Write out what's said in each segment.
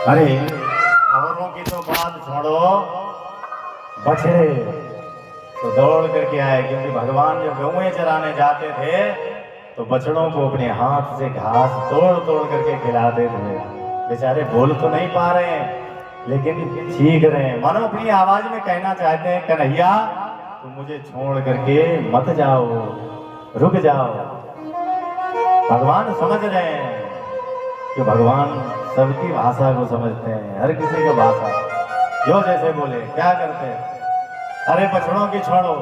अरे औरों की तो बात छोड़ो, बछड़े तो दौड़ करके आए, क्योंकि भगवान जब गौएं चराने जाते थे तो बछड़ों को अपने हाथ से घास तोड़ तोड़ करके खिलाते थे। बेचारे बोल तो नहीं पा रहे हैं लेकिन चीख रहे हैं, मानो अपनी आवाज में कहना चाहते हैं, कन्हैया तुम मुझे छोड़ करके मत जाओ, रुक जाओ। भगवान समझ रहे हैं कि भगवान सबकी भाषा को समझते हैं, हर किसी की भाषा, जो जैसे बोले क्या करते हैं। अरे बछड़ों की छोड़ो,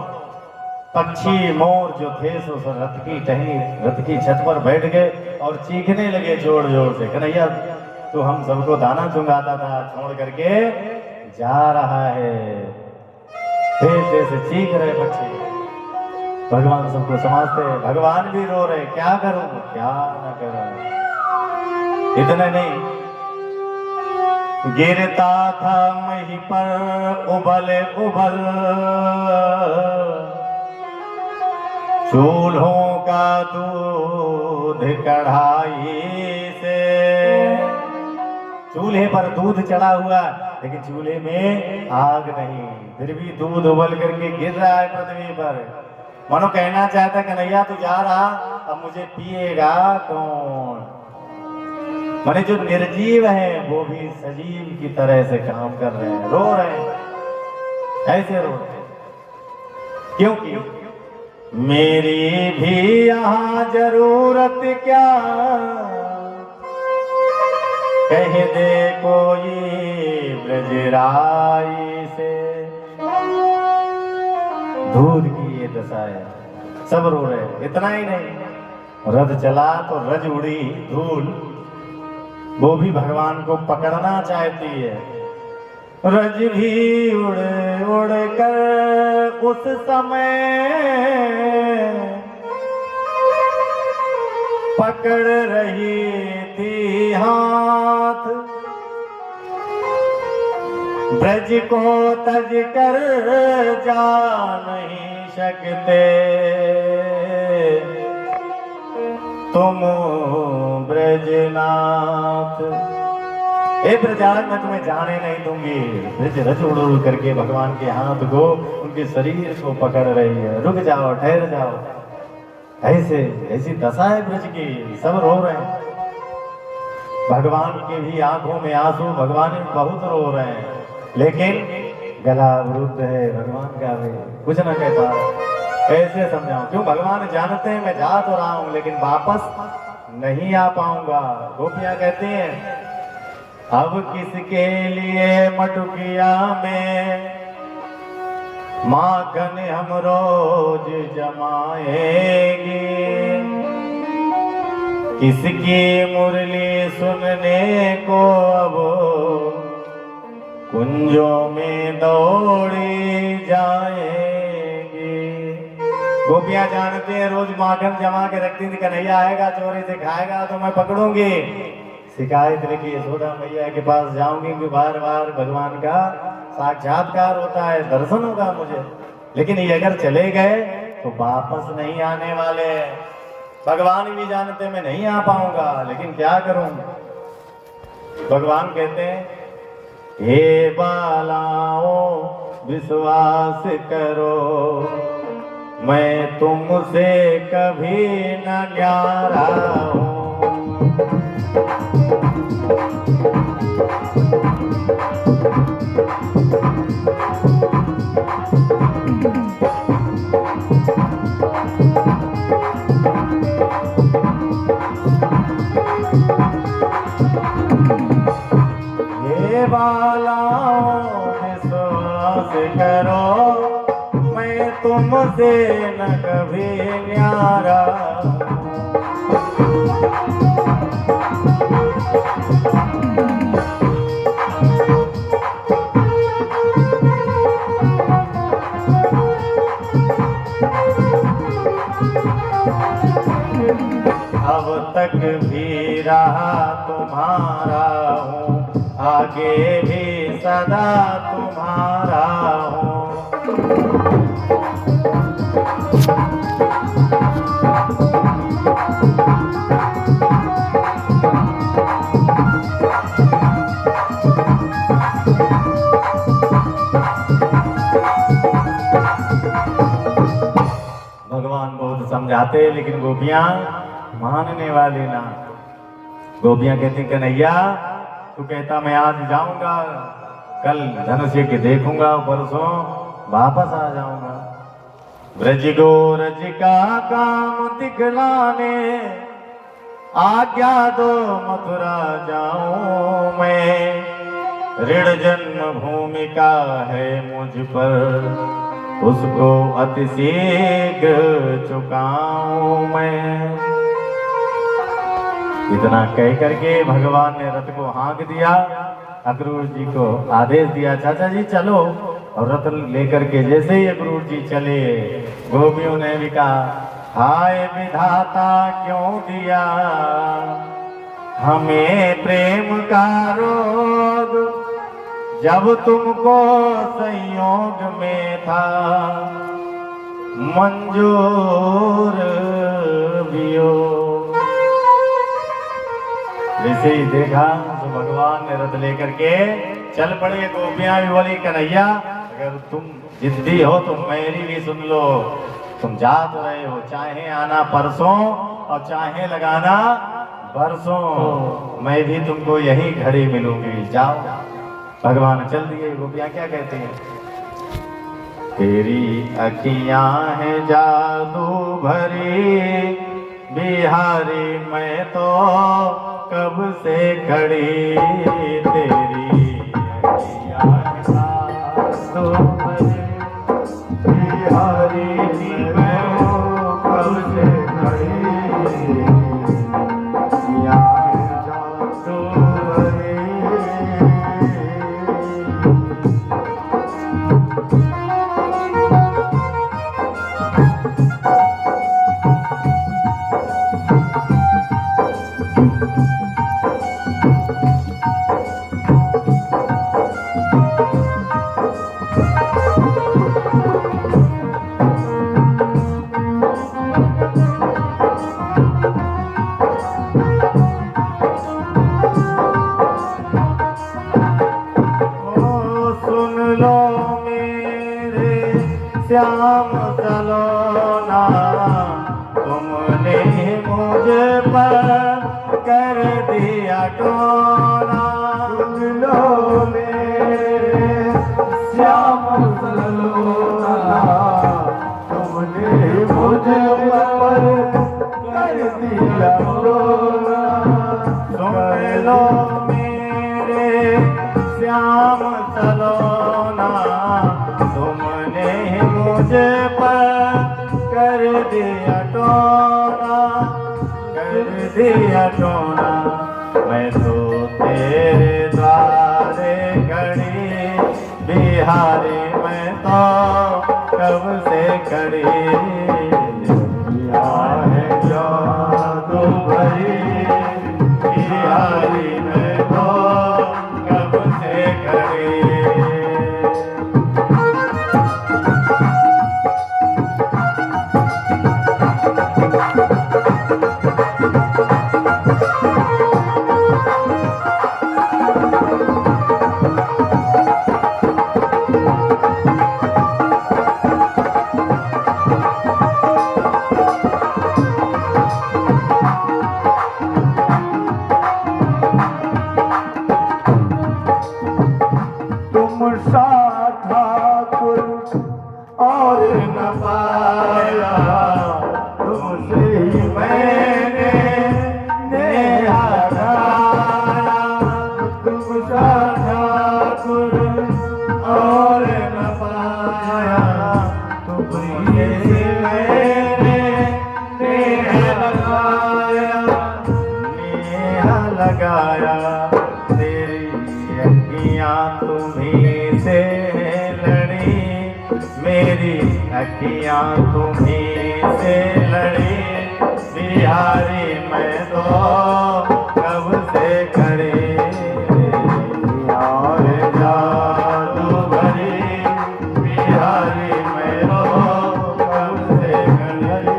पक्षी मोर जो थे सो रथ की टहनी, रथ की छत पर बैठ गए और चीखने लगे जोर जोर से, कन्हैया तू हम सबको दाना चुंगाता था, छोड़ करके जा रहा है। तेज से चीख रहे पक्षी, भगवान सबको समझते हैं, भगवान भी रो रहे, क्या करूं क्या ना करूं। इतने नहीं, गिरता था मही पर उबल उबल, चूल्हों का दूध कढ़ाई से। चूल्हे पर दूध चढ़ा हुआ लेकिन चूल्हे में आग नहीं, फिर भी दूध उबल करके गिर रहा है पृथ्वी पर। मानो कहना चाहता, कन्हैया तू जा रहा, अब मुझे पिएगा कौन। माने जो निर्जीव है वो भी सजीव की तरह से काम कर रहे हैं, रो रहे हैं, ऐसे रो रहे हैं क्योंकि मेरी भी यहाँ जरूरत क्या, कह दे कोई ब्रजराई से। दूध की ये दशा है, सब रो रहे हैं। इतना ही नहीं, रथ चला तो रज उड़ी धूल, वो भी भगवान को पकड़ना चाहती है। रज भी उड़ उड़ कर उस समय पकड़ रही थी हाथ, ब्रज को तज कर जा नहीं सकते तुम ब्रजनाथ। हे ब्रजनाथ मैं तुम्हें जाने नहीं दूंगी। ब्रज रज उड़ उड़ करके भगवान के हाथ को, उनके शरीर को पकड़ रही है, रुक जाओ ठहर जाओ। ऐसे ऐसी दशा है ब्रज की, सब रो रहे हैं। भगवान की भी आंखों में आंसू, भगवान भी बहुत रो रहे हैं, लेकिन गला अवरुद्ध है भगवान का भी, कुछ ना कह पा रहे। कैसे समझाऊं, क्यों भगवान जानते हैं मैं जा तो रहा हूं लेकिन वापस नहीं आ पाऊंगा। गोपियां कहती हैं, अब किसके लिए मटुकिया में माखन हम रोज जमाएंगे, किसकी मुरली सुनने को अब कुंजों में दौड़ी जाएंगे। गोपियां जानते हैं रोज माखन जमा के रखती थी, कन्हैया आएगा चोरी से खाएगा तो मैं पकड़ूंगी, शिकायत लेके यशोदा मैया के पास जाऊंगी कि बार बार भगवान का साक्षात्कार होता है, दर्शन होगा मुझे। लेकिन ये अगर चले गए तो वापस नहीं आने वाले। भगवान भी जानते मैं नहीं आ पाऊंगा, लेकिन क्या करूं। भगवान कहते हैं, हे बालाओं विश्वास करो, मैं तुमसे कभी न न्यारा हूं। हे बालाओं विश्वास करो, मैं तुमसे न कभी न्यारा। अब तक भी रहा तुम्हारा हूँ, आगे भी सदा तुम्हारा हूँ। समझाते, लेकिन गोपियां मानने वाली ना। गोपियां कहती कन्हैया तू कहता मैं आज जाऊंगा, कल धनुष यज्ञ देखूंगा, परसों वापस आ जाऊंगा। ब्रज गोरज का काम दिखलाने आज्ञा दो मथुरा जाऊं मैं। ऋण जन्म भूमि का है मुझ पर, उसको अति शीघ्र चुकाऊं मैं। इतना कह करके भगवान ने रथ को हाँक दिया। अक्रूर जी को आदेश दिया चाचा जी चलो, और रथ लेकर के जैसे ही अक्रूर जी चले, गोपियों ने भी कहा हाय विधाता क्यों दिया हमें प्रेम का रोग, जब तुमको संयोग में था मंजूर वियोग। जैसे ही देखा तो भगवान ने रथ लेकर के चल पड़े। गोपियां भी बोली कन्हैया अगर तुम जिद्दी हो तो मेरी भी सुन लो, तुम जा तो रहे हो, चाहे आना परसों और चाहे लगाना बरसों, मैं भी तुमको यही घड़ी मिलूंगी, जाओ। भगवान चल दिए। गोपियां क्या कहती हैं, तेरी अखियां हैं जादू भरी बिहारी, मैं तो कब से खड़ी, तेरी अखियां हैं जादू भरी बिहारी, मैं तो कब से खड़ी, अखियां हैं जादू भरी। श्याम सलोना तुमने मुझे पर कर दिया टोना, सुन लो मेरे श्याम सलोना तुमने मुझे पर कर दिया टोना, सुन लो मेरे श्याम सलोना तुमने मुझे पर कर दिया टोना, कर दिया टोना। मैं तो तेरे द्वारे खड़ी बिहारी, मैं तो कब से खड़ी, है जादू भरी बिहारी, मैं तो कब से खड़ी। और न पाया तुमसे ही मैंने नेहा गाया, तुम सा ठाकुर और न पाया तुमसे ही मैंने नेहा लगाया, नेहा लगाया। तेरी अखियां तुम्हीं से लड़ी, मेरी अखियां तुम्हीं से लड़ी, बिहारी मैं तो कब से खड़ी, और जादू भरी बिहारी मैं तो कब से खड़ी।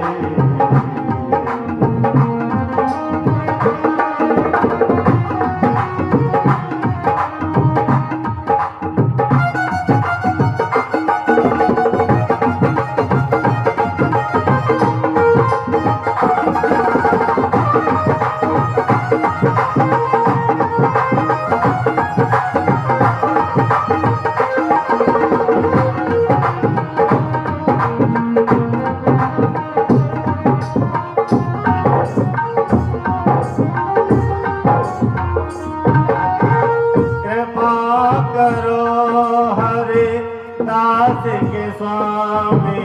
दास के स्वामी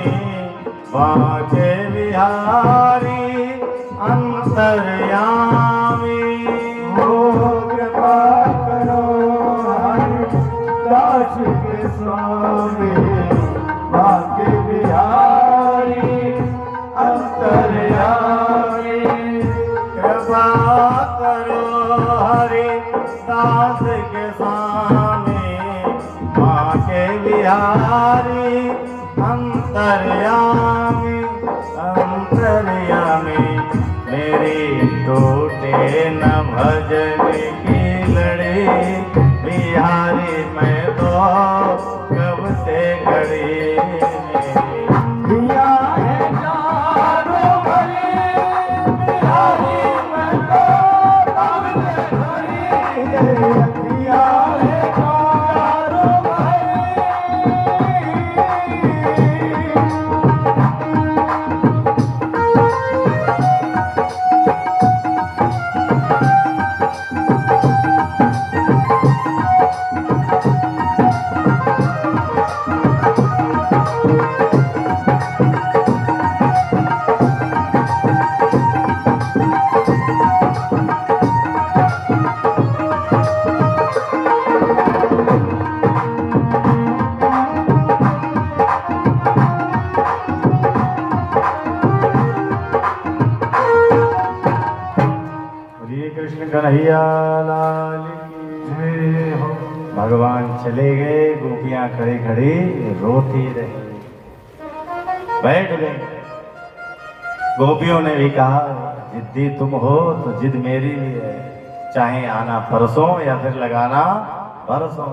बांके बिहारी अंतर्यामी। हो कृपा करो हरि दास के स्वामी बांके बिहारी अंतर्यामी। कृपा करो हरि दास के स्वामी बांके बिहारी अंतर्यामी। अंतर्यामी मेरी टूटे न भजन की लड़ी बिहारी मैं तो कब से खड़ी दिया है चारों भरी बिहारी मैं तो कब से खड़ी। दिया है चारों भरी। श्री कृष्ण कन्हैया लाल की जय हो। भगवान चले गए, गोपियां खड़ी खड़ी रोती रही, बैठ गई। गोपियों ने भी कहा जिद्दी तुम हो तो जिद मेरी भी है, चाहे आना परसों या फिर लगाना परसों,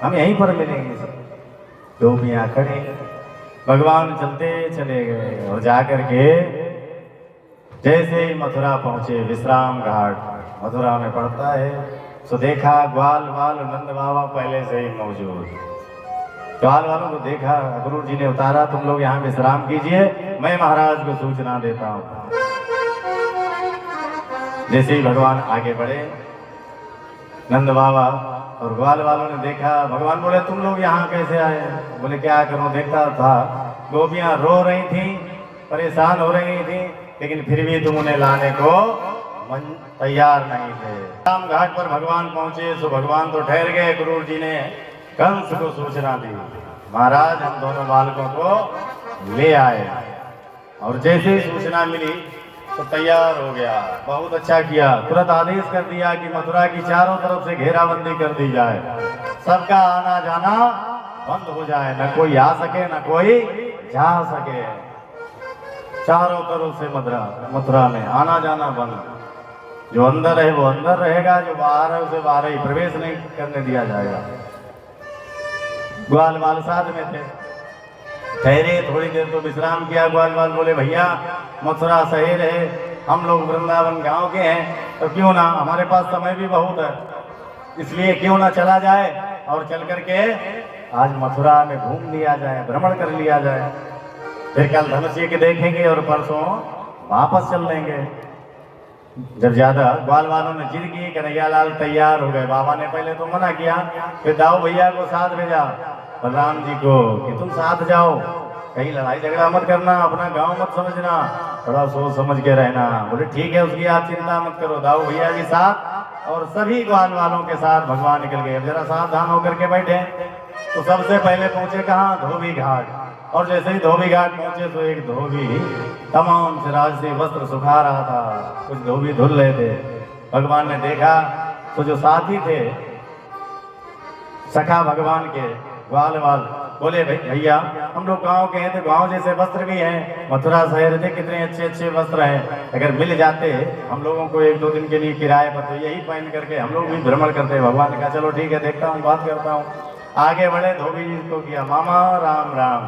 हम यहीं पर मिलेंगे सब। गोपियां खड़ी, भगवान चलते चले गए और जाकर के जैसे ही मथुरा पहुंचे, विश्राम घाट मथुरा में पड़ता है, तो देखा ग्वाल वाल नंद बाबा पहले से ही मौजूद। ग्वाल वालों को देखा, गुरु जी ने उतारा तुम लोग यहाँ विश्राम कीजिए, मैं महाराज को सूचना देता हूँ। जैसे ही भगवान आगे बढ़े, नंद बाबा और ग्वाल वालों ने देखा, भगवान बोले तुम लोग यहाँ कैसे आए? बोले क्या करूं, देखता था गोपियां रो रही थी, परेशान हो रही थी, लेकिन फिर भी तुम उन्हें लाने को मन तैयार नहीं थे। राम घाट पर भगवान पहुंचे तो भगवान तो ठहर गए। गुरु जी ने कंस को सूचना दी, महाराज हम दोनों बालकों को ले आए। और जैसे ही सूचना मिली तो तैयार हो गया, बहुत अच्छा किया। तुरंत आदेश कर दिया कि मथुरा की चारों तरफ से घेराबंदी कर दी जाए, सबका आना जाना बंद हो जाए, न कोई आ सके न कोई जा सके। चारों तरफ से मथुरा में आना जाना बंद। जो अंदर है वो अंदर रहेगा, जो बाहर है उसे बाहर ही, प्रवेश नहीं करने दिया जाएगा। ग्वाल बाल साथ में थे, ठहरे थोड़ी देर तो विश्राम किया। ग्वाल बाल बोले भैया मथुरा शहर है, हम लोग वृंदावन गांव के हैं, तो क्यों ना, हमारे पास समय भी बहुत है, इसलिए क्यों ना चला जाए और चल करके आज मथुरा में घूम लिया जाए, भ्रमण कर लिया जाए, फिर कल धनुषी के देखेंगे और परसों वापस चल देंगे। जब ज्यादा ग्वाल वालों ने जिद की, कन्हैया लाल तैयार हो गए। बाबा ने पहले तो मना किया, फिर दाऊ भैया को साथ भेजा, बलराम जी को, कि तुम साथ जाओ, कहीं लड़ाई झगड़ा मत करना, अपना गांव मत समझना, थोड़ा सोच समझ के रहना। बोले ठीक है, उसकी आप चिंता मत करो। दाऊ भैया के साथ और सभी ग्वाल वालों के साथ भगवान निकल गए। अब जरा सावधान होकर के बैठे। तो सबसे पहले पहुंचे कहाँ? धोबी घाट। और जैसे ही धोबी घाट पहुंचे तो एक धोबी तमाम सिराज से वस्त्र सुखा रहा था, कुछ धोबी धुल रहे थे। भगवान ने देखा तो जो साथी थे सखा भगवान के, ग्वाल वाल, बोले भैया हम लोग गांव के हैं तो गांव जैसे वस्त्र भी हैं, मथुरा शहर थे कितने अच्छे अच्छे वस्त्र हैं, अगर मिल जाते हम लोगों को एक दो दिन के लिए किराए पर तो यही पहन करके हम लोग भी भ्रमण करते। भगवान ने कहा चलो ठीक है, देखता हूँ, बात करता हूँ। आगे बढ़े, धोबी जी को किया मामा राम राम,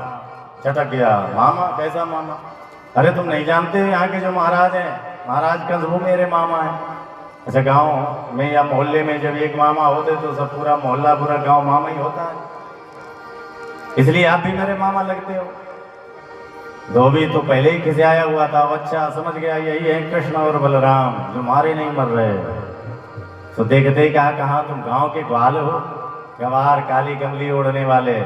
चटक गया। मामा? कैसा मामा? अरे तुम नहीं जानते यहाँ के जो महाराज हैं, महाराज कंस, वो मेरे मामा हैं। अच्छा, गांव में या मोहल्ले में जब एक मामा होते तो सब पूरा मोहल्ला पूरा गांव मामा ही होता है, इसलिए आप भी मेरे मामा लगते हो। धोबी तो पहले ही खिसियाया हुआ था, अच्छा समझ गया यही है कृष्ण और बलराम जो मारे नहीं मर रहे। तो देखते ही कहा तुम गांव के ग्वाल हो, गवार काली कमली ओढ़ने वाले,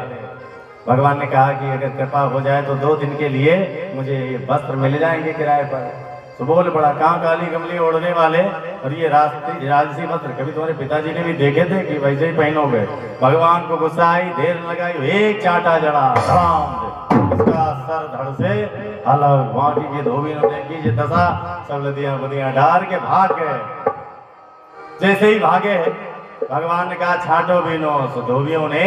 भगवान ने कहा कि अगर कृपा हो जाए तो 2 दिन के लिए मुझे ये वस्त्र मिल जाएंगे किराए पर। तो बोल पड़ा, कहाँ काली कमली ओढ़ने वाले और ये राजसी वस्त्र कभी तुम्हारे पिताजी ने भी देखे थे कि वैसे ही पहनोगे? भगवान को गुस्सा आई, देर न लगाई, एक चांटा जड़ा, धड़ाम से उसका सर धड़ से अलग। बाकी की धोबी ने देखी ये दशा, सब लदियां बदियां डार के भाग गए। जैसे ही भागे भगवान ने कहा छाटो बीनो। तो धोबियों ने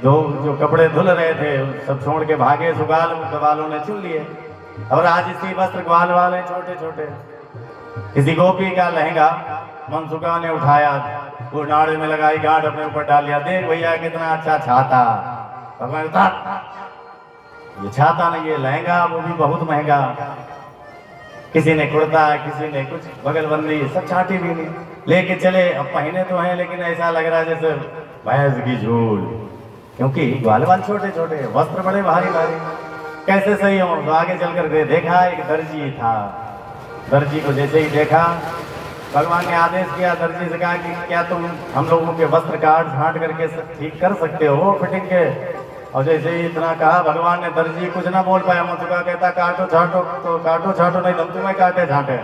जो कपड़े धुल रहे थे सब छोड़ के भागे। सुगाल ग्वालों ने चुन लिए और आज इसी वस्त्र ग्वाल वाले छोटे छोटे। किसी गोपी का लहंगा मनसुका ने उठाया, वो नाड़े में लगाई, गांठ अपने ऊपर डाल लिया। देख भैया कितना अच्छा छाता। भगवान उतार, ये छाता नहीं, ये लहंगा, वो भी बहुत महंगा। किसी ने कुर्ता, किसी ने कुछ बगलबंदी, सब छाटी भी नहीं लेके चले। अब पहने तो हैं लेकिन ऐसा लग रहा है जैसे भैंस की झूल, क्योंकि ग्वाल वाल छोटे छोटे, वस्त्र बड़े भारी भारी। कैसे सही हो? तो आगे चल कर देखा एक दर्जी था। दर्जी को जैसे ही देखा भगवान ने आदेश किया, दर्जी से कहा कि क्या तुम हम लोगों के वस्त्र काट छांट करके ठीक कर सकते हो फिटिंग के? और जैसे ही इतना कहा भगवान ने, दर्जी कुछ ना बोल पाया। मनसुका कहता काटो छाटो, तो काटो छाटो, नहीं तुम तुम्हें काटे छाटे।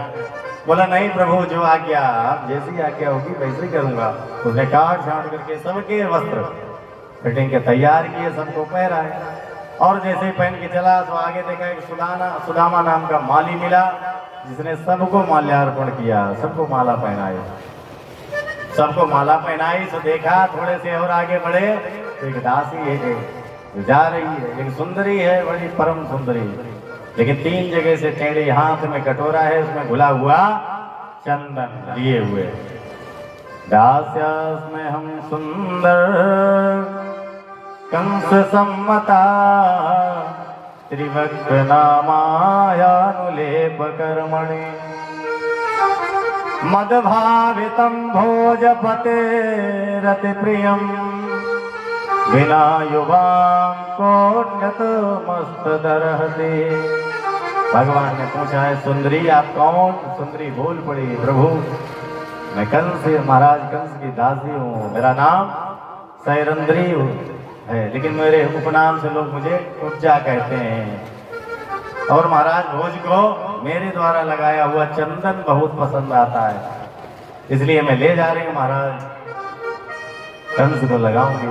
बोला नहीं प्रभु, जो आज्ञा, आप जैसी आज्ञा होगी वैसे ही करूंगा। उसने काट छाट करके सबके वस्त्र फिटिंग के तैयार किए, सबको पहनाए। और जैसे ही पहन के चला तो आगे देखा एक सुदामा नाम का माली मिला, जिसने सबको माल्यार्पण किया, सबको माला पहनाई, सबको माला पहनाई। तो देखा थोड़े से और आगे बढ़े तो एक दासी है जो जा रही है, एक सुंदरी है, बड़ी परम सुंदरी, लेकिन 3 जगह से टेढ़ी, हाथ में कटोरा है, उसमें घुला हुआ चंदन लिए हुए। दास्यास में हम सुंदर कंस सम्मता, त्रिवक्र नामायानुलेप कर्मणि, मदभावितं भोजपते रति प्रियम, विना युवां कोन्यत मस्त दरहते। भगवान ने पूछा है सुंदरी आप कौन? सुंदरी बोल पड़ी, प्रभु मैं कंस, महाराज कंस की दासी हूँ, मेरा नाम सैरंद्री है, लेकिन मेरे उपनाम से लोग मुझे कुब्जा कहते हैं। और महाराज भोज को मेरे द्वारा लगाया हुआ चंदन बहुत पसंद आता है, इसलिए मैं ले जा रही हूँ महाराज, कंस को लगाऊंगी।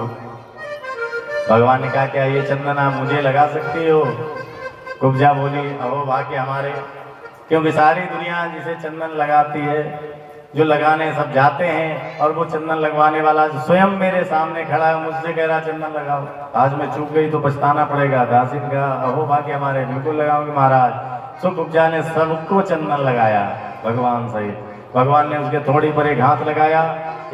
भगवान ने कहा क्या ये चंदन आप मुझे लगा सकती हो? कुब्जा बोली अहो भाग्य हमारे, क्योंकि सारी दुनिया जिसे चंदन लगाती है, जो लगाने सब जाते हैं, और वो चंदन लगवाने वाला स्वयं मेरे सामने खड़ा है, मुझसे कह रहा चंदन लगाओ। आज मैं चूक गई तो पछताना पड़ेगा। दासी ने कहा अहो भाग्य हमारे, बिल्कुल लगाऊंगी महाराज। सो कुब्जा ने सबको चंदन लगाया भगवान सहित। भगवान ने उसके थोड़ी पर एक हाथ लगाया,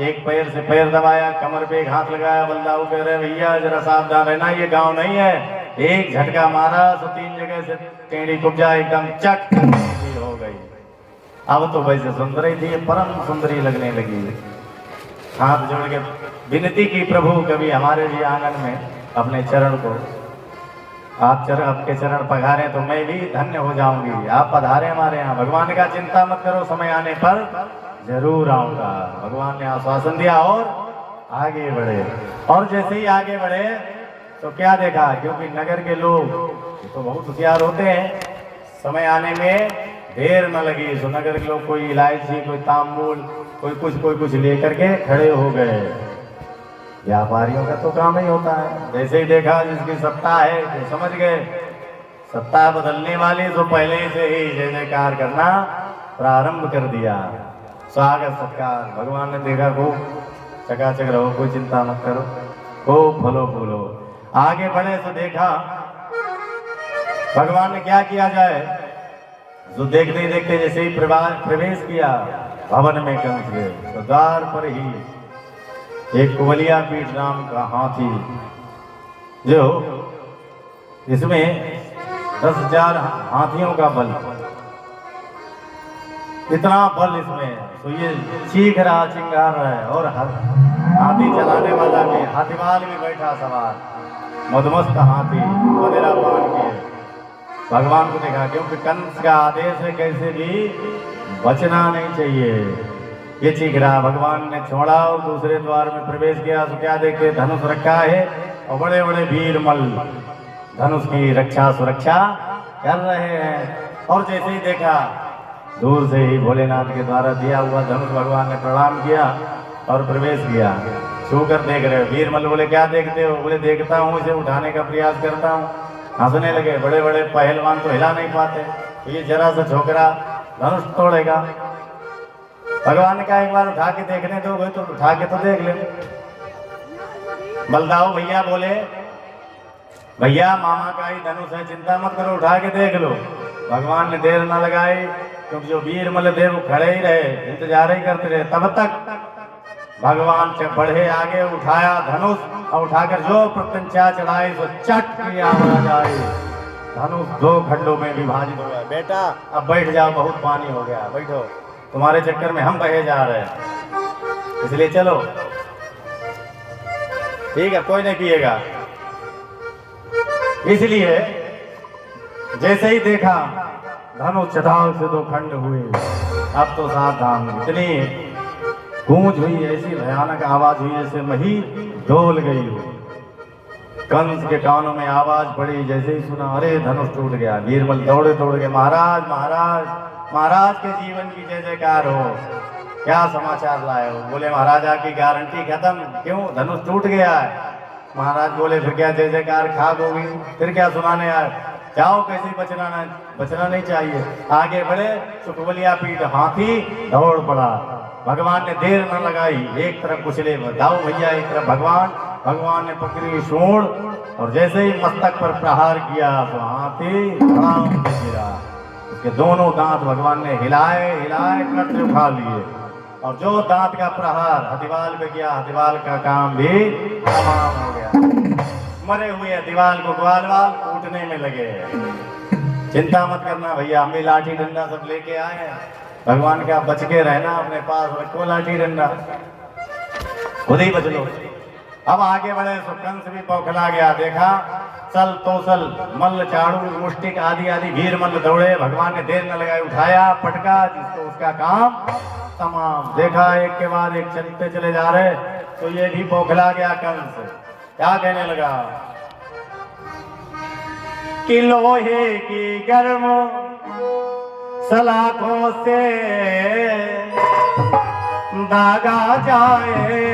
एक पैर से पैर दबाया, कमर पे एक हाथ लगाया। बलदाऊ कह रहे भैया जरा सावधान रहना, ये गांव नहीं है। एक झटका मारा तो 3 जगह से टेढ़ी कुब्जा एकदम चक हो गई। अब तो वैसे सुंदरी थी, परम सुंदरी लगने लगी। हाथ जोड़ के विनती की, प्रभु कभी हमारे भी आंगन में अपने चरण को आपके चरण पधारे तो मैं भी धन्य हो जाऊंगी। आप पधारे हमारे यहाँ। भगवान ने कहा चिंता मत करो, समय आने पर जरूर आऊंगा। भगवान ने आश्वासन दिया और आगे बढ़े। और जैसे ही आगे बढ़े तो क्या देखा, क्योंकि नगर के लोग तो बहुत होशियार होते हैं, समय आने में देर न लगी। तो नगर के लोग कोई इलायची, कोई तांबूल, कोई कुछ लेकर के खड़े हो गए। व्यापारियों का तो काम ही होता है। जैसे ही देखा जिसकी सत्ता है तो समझ गए सत्ता बदलने वाली, तो पहले से ही जय जयकार करना प्रारंभ कर दिया। स्वागत सत्कार। भगवान ने देखा खूब चकाचक रहो, कोई चिंता मत करो, खूब फलो फूलो। आगे बढ़े तो देखा भगवान ने क्या किया जाए। जो देखते ही देखते जैसे ही प्रवेश किया भवन में कंस के, तो द्वार पर ही एक कुवलिया पीठ नाम का हाथी, जो इसमें 10,000 हाथियों का बल, इतना बल इसमें। तो ये चीख रहा, चिंगार रहा है, और हाथी चलाने वाला भी, हाथीवाल भी बैठा सवार, मदमस्त हाथी, मदिरा पान किए। भगवान को देखा, क्योंकि कंस का आदेश है कैसे भी बचना नहीं चाहिए। ये चीख रहा। भगवान ने छोड़ा और दूसरे द्वार में प्रवेश किया तो क्या देखे, धनुष रखा है और बड़े बड़े वीर मल धनुष की रक्षा सुरक्षा कर रहे हैं। और जैसे ही देखा, दूर से ही भोलेनाथ के द्वारा दिया हुआ धनुष भगवान ने प्रणाम किया और प्रवेश किया। छू कर देख रहे हो। वीरमल बोले क्या देखते हो? बोले देखता हूँ, इसे उठाने का प्रयास करता हूँ। हंसने लगे। बड़े बड़े पहलवान तो हिला नहीं पाते, तो ये जरा सा छोकरा धनुष तोड़ेगा। भगवान ने कहा एक बार उठा के देखने दो, तो उठा के तो देख ले। बलदाऊ भैया बोले भैया मामा का ही धनुष है, चिंता मत करो, उठा के देख लो। भगवान ने देर न लगाई, क्योंकि जो वीरमल थे वो खड़े ही रहे, इंतजार ही करते रहे। तब तक भगवान से बढ़े आगे, उठाया धनुष और उठाकर जो प्रत्यंचा चढ़ाई तो चट की आवाज आई। धनुष दो खंडों में विभाजित हो गया। बेटा अब बैठ जाओ, बहुत पानी हो गया, बैठो, तुम्हारे चक्कर में हम बहे जा रहे हैं, इसलिए चलो। ठीक है, कोई नहीं पिएगा। इसलिए जैसे ही देखा धनुष चढ़ाव से दो खंड हुए। अब तो सावधान, इतनी गूंज हुई, ऐसी भयानक आवाज हुई जैसे मही डोल गई हो। कंस के कानों में आवाज पड़ी, जैसे ही सुना अरे धनुष टूट गया। वीरमल दौड़े दौड़ के महाराज महाराज महाराज के जीवन की जय जयकार हो, क्या समाचार लाए हो? बोले महाराजा की गारंटी खत्म। क्यों? धनुष टूट गया है। महाराज बोले फिर क्या जय जयकार खाक होगी, फिर क्या सुनाने आए? जाओ, कैसे बचना नहीं चाहिए। आगे बढ़े, सुखबलिया पीठ हाथी दौड़ पड़ा। भगवान ने देर न लगाई, एक तरफ कुचले दाऊ भैया, एक तरफ भगवान ने पकड़ी सूंड और जैसे ही मस्तक पर प्रहार किया तो हाथी धड़ाम से गिरा। उसके दोनों दांत भगवान ने हिलाए कट उठा लिए और जो दांत का प्रहार हथिवाल पे किया, हथिवाल का काम भी तमाम हो गया। मरे हुए दीवाल को ग्वालवाल कूटने में लगे। चिंता मत करना भैया, हम भी लाठी डंडा सब लेके आए हैं। भगवान का बच के रहना, अपने पास रखो लाठी डंडा, खुद ही बच लो। अब आगे बढ़े, कंस भी बौखला गया। देखा सल तोसल मल्ल चाड़ू मुष्टिक आदि आदि वीर मल्ल दौड़े। भगवान ने देर न लगाई, उठाया पटका, जिसको उसका काम तमाम। देखा एक के बाद एक चलते चले जा रहे, तो ये भी बौखला गया कंस। क्या कहने लगा कि लोहे की गर्म सलाखों से दागा जाए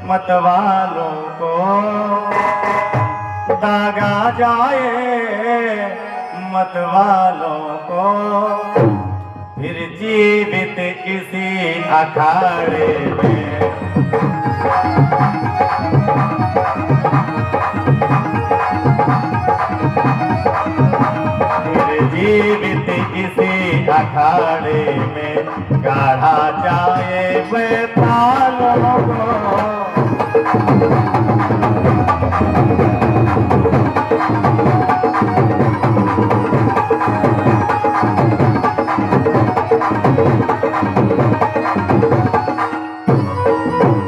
मतवालों को, दागा जाए मतवालों को, फिर जीवित किसी अखाड़े में। फिर जीवित किसी अखाड़े में गाढ़ा जाए बेतालों को।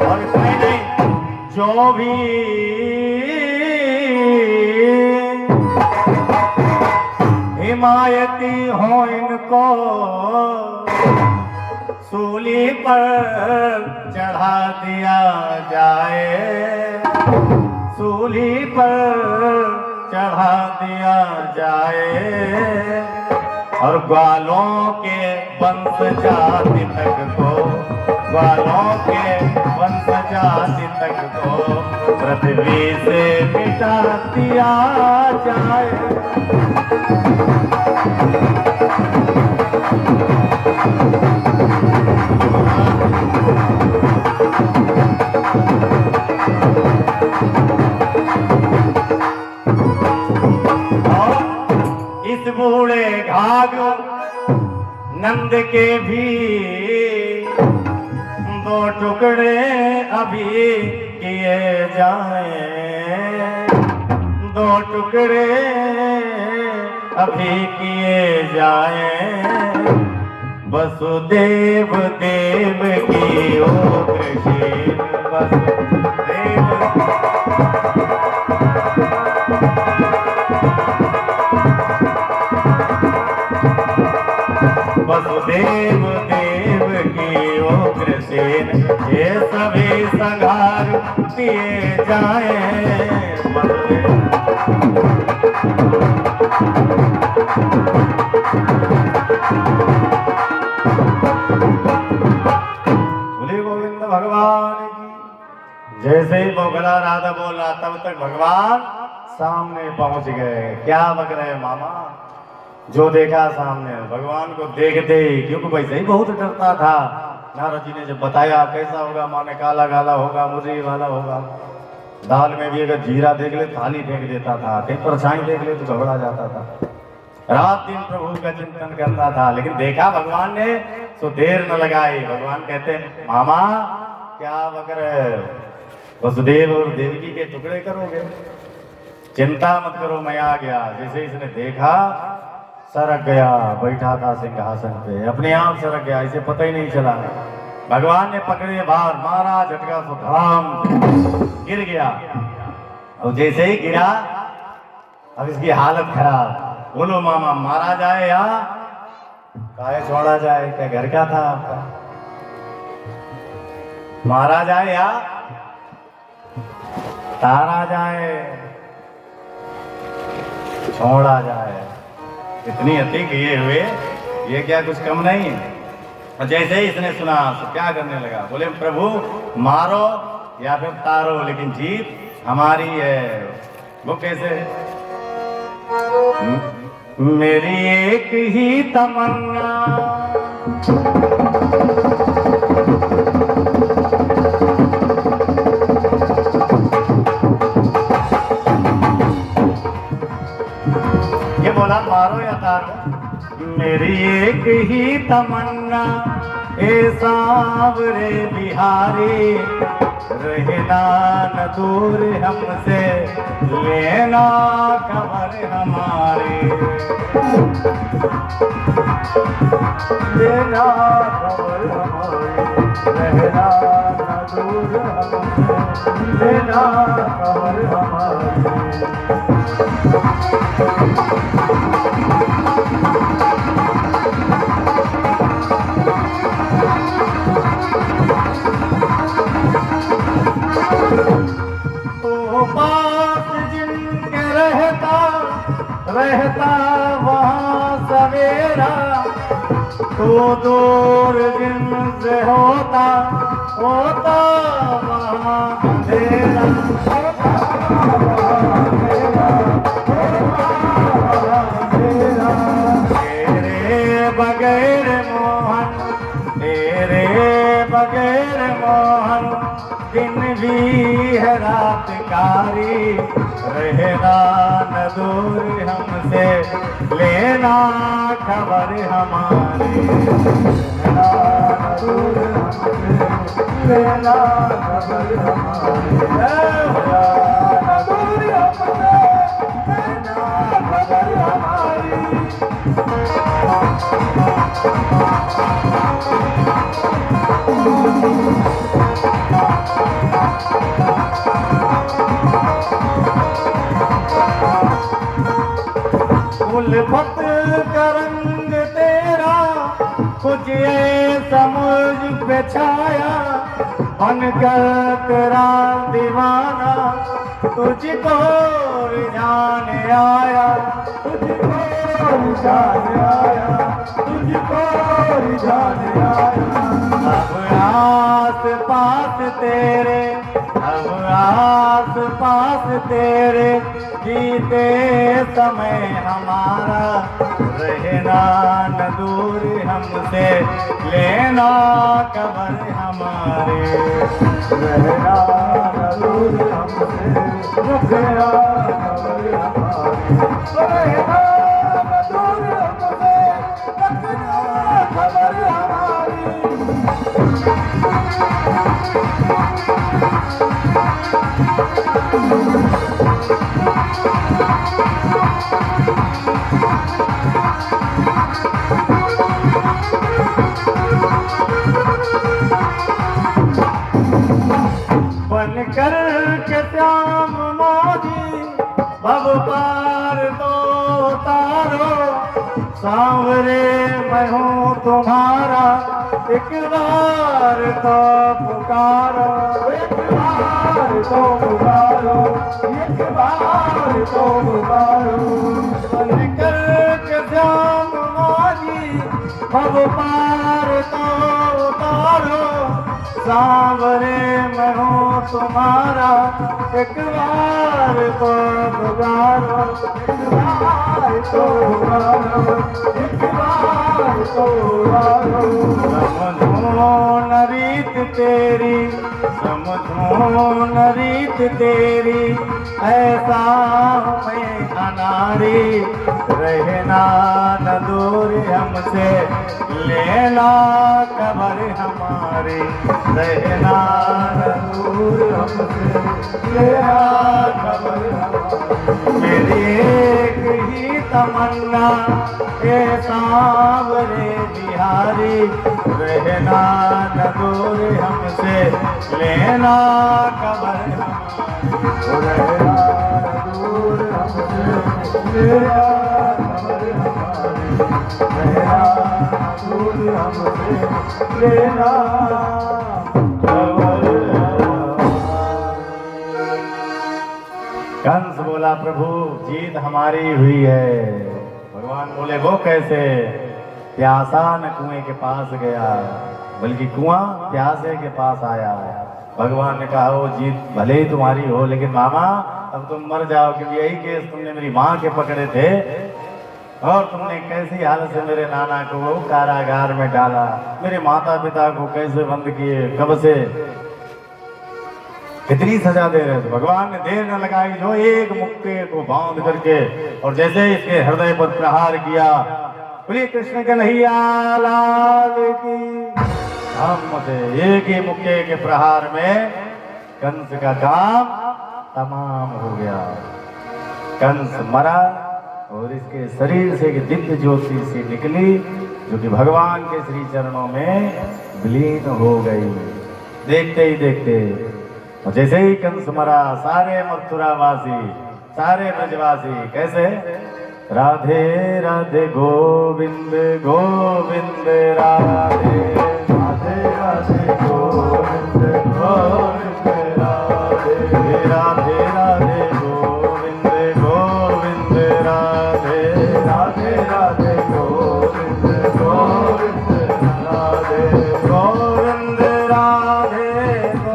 और कोई नहीं, जो भी हिमायती हो इनको सूली पर चढ़ा दिया जाए, सूली पर चढ़ा दिया जाए। और ग्वालों के वंश जाति तक को, ग्वालों के वंश जाति तक को पृथ्वी से मिटा दिया जाए। इस बूढ़े घाघ नंद के भी दो टुकड़े अभी किए जाएं, दो टुकड़े अभी किए जाएं। वसुदेव देव की ओ कृष्ण वसुदेव। वसुदेव देव की ओ कृष्ण किए जाए बदले। बोले गोविंद भगवान की। जैसे ही बोखला राधा बोल रहा तब तक भगवान सामने पहुंच गए। क्या बक रहे मामा? जो देखा सामने भगवान को देखते ही, क्योंकि वैसे ही बहुत डरता था। नारद जी ने जब बताया कैसा होगा, माने काला काला होगा, मुझे वाला होगा। दाल में भी अगर जीरा देख ले थाली फेंक देता था, कहीं परछाई देख ले तो घबरा जाता था। रात दिन प्रभु का चिंतन करता था, लेकिन देखा भगवान ने तो देर न लगाई। भगवान कहते हैं मामा क्या बकर वसुदेव और देवकी के टुकड़े करोगे? चिंता मत करो, मैं आ गया। जैसे इसने देखा सरक गया, बैठा था सिंहासन पे, अपने आप सरक गया, इसे पता ही नहीं चला। भगवान ने पकड़े बाहर मारा, झटका तो धड़ाम गिर गया। और जैसे ही गिरा अब इसकी हालत खराब। बोलो मामा मारा जाए या काहे छोड़ा जाए? क्या घर का था आपका? मारा जाए या तारा जाए, छोड़ा जाए? इतनी अति किए हुए ये क्या कुछ कम नहीं है? और जैसे ही इसने सुना तो क्या करने लगा? बोले प्रभु मारो या फिर तारो, लेकिन जीत हमारी है। वो कैसे? मेरी एक ही तमन्ना, ये बोला मारो या तारो। मेरी एक ही तमन्ना ए सांवरे बिहारी, रहना न दूर हमसे, लेना खबर हमारी। लेना खबर हमारी, रहना न दूर हमसे, लेना खबर हमारी। रहता वहाँ सवेरा, तो दूर जिनसे होता होता वहाँ अंधेरा। तेरे बगैर मोहन, तेरे बगैर मोहन, दिन भी है रात कारी। रहना न दूर हमसे, लेना खबर हमारी। रहना न दूर हमसे, लेना खबर हमारी। रहना न दूर हमसे, लेना खबर हमारी। उल्फत का रंग तेरा कुछ ऐसा मुझ पे छाया, बनकर तेरा दीवाना तुझको रिझाने आया। तुझको रिझाने आया, तुझको रिझाने आया। अब आस पास तेरे, अब आस पास तेरे, जीते समय हमारा। रहना न दूर हमसे, लेना खबर हमारे। रहना न दूर हमसे, लेना खबर हमारे। रहना न दूर हमसे, लेना खबर हमारी। बनकर के श्याम मोदी भव पार तो तारो, सांवरे मैं हूँ तुम्हारा, एक बार तो पुकारो। तो पुकारो, एक बार तो पुकारो। बन करके श्याम माजी भव पार तो उतारो, सांवरे मैं हूँ तुम्हारा, एक बार तो पुकारो, एक बार तो पुकारो, एक बार तो पुकारो। समझो न रीत तेरी, समझो न रीत तेरी, ऐसा मैं अनाड़ी, रहना न दूर हमसे, लेना खबर हमारी, रहना न दूर हमसे, लेना खबर हमारी। मेरी एक ही तमन्ना ए सांवरे बिहारी, रहना न दूर हमसे, लेना खबर हमारी, रहना न दूर हमसे, लेना खबर हमारी, रहना न दूर हमसे, लेना खबर हमारी। कंस बोला प्रभु जीत हमारी हुई है। भगवान बोले वो कैसे? प्यासा न कुएं के पास गया, बल्कि कुआं प्यासे के पास आया। भगवान ने कहा वो जीत भले ही तुम्हारी हो, लेकिन मामा अब तुम मर जाओ, क्योंकि यही केस तुमने मेरी माँ के पकड़े थे और तुमने कैसी हालत से मेरे नाना को कारागार में डाला, मेरे माता पिता को कैसे बंद किए, कब से कितनी सजा दे रहे थे। भगवान ने देर न लगाई, जो एक मुक्के को बांध करके और जैसे इसके हृदय पर प्रहार किया, बोलिए कृष्ण कन्हैया लाल की। हम से एक ही मुक्के के प्रहार में कंस का काम तमाम हो गया। कंस मरा और इसके शरीर से एक दिव्य ज्योति सी निकली, जो कि भगवान के श्री चरणों में विलीन हो गई। देखते ही देखते और जैसे ही कंस मरा, सारे मथुरावासी, सारे ब्रजवासी कैसे राधे राधे गोविंद गोविंद राधे, राधे राधे गोविंद गोविंद राधे, राधे राधे गोविंद गोविंद राधे, राधे राधे गोविंद गोविंद राधे, गोविंद राधे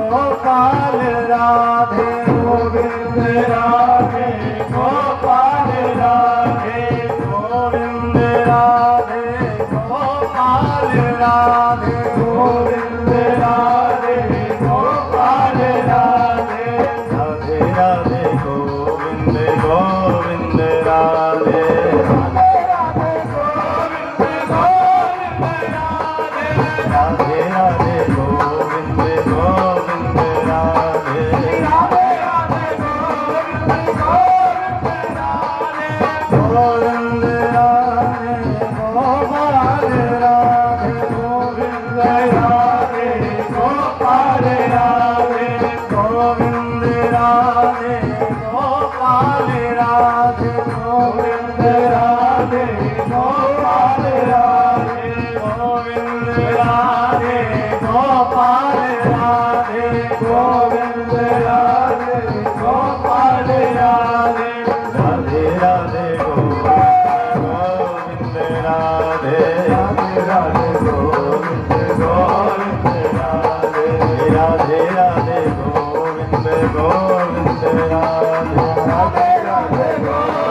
गोपाल राधे, गोविंद राधे गोपाल राधे, गोविंद राधे गोपाल राधे, गोविंद राधे गोपाल राधे, राधे राधे गोविंद गोविंद राधे, राधे राधे गोविंद गोविंद राधे, राधे राधे गोविंद गोविंद राधे, राधे राधे गोविंद गोविंद राधे, गोविंद राधे गोपाल राधे, गोविंद राधे गोपाल राधे, गोविंद राधे गोपाल राधे, गोविंद राधे गोपाल राधे, गोविंद राधे गोपाल राधे, गोविंद राधे गोपाल राधे, राधे राधे गोविंद राधे, राधे राधे गोविंद गोविंद राधे, राधे राधे गोविंद गोविंद राधे, राधे राधे गोविंद